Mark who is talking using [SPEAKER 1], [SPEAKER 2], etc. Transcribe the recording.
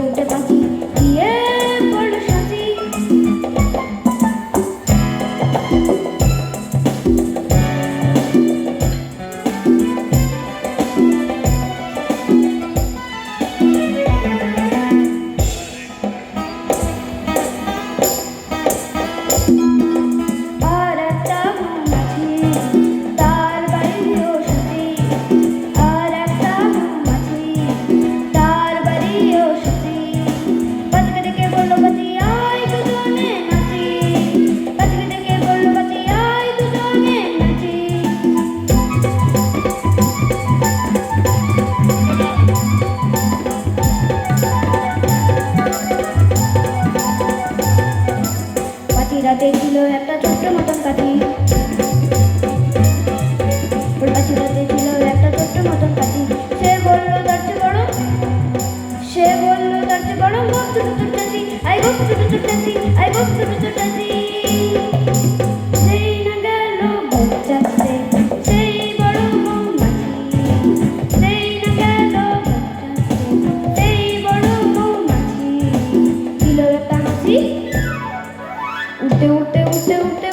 [SPEAKER 1] উঠে পাখি দিয়ে পড়ল সাঁচি। আর একটা মৌমাছি তার বাড়িও সাঁচি, আর একটা মৌমাছি তার বাড়িও সাঁচি। পাখিকে ডেকে বলল পাখি আয় দুজনে নাচি, পাখিকে ডেকে বলল পাখি আয় দুজনে নাচি। পাখিরা দেখছিল একটা ছোট্ট মতন কাঠি, পাখিরা দেখছিল একটা ছোট্ট মতন কাঠি। সে বলল তার চেয়ে বড়, সে বলল তার চেয়ে বড় গোপ ছোট চাচি, আই গোপ ছোট চাচি, আই গোপ ছোট চাচি। সেই না গেল গোপ চাচতে সেই বড় মৌমাছি, সেই না গেল গোপ চাচতে সেই বড় মৌমাছি। ছিল একটা মাছি উঠতে উঠতে উঠতে উঠতে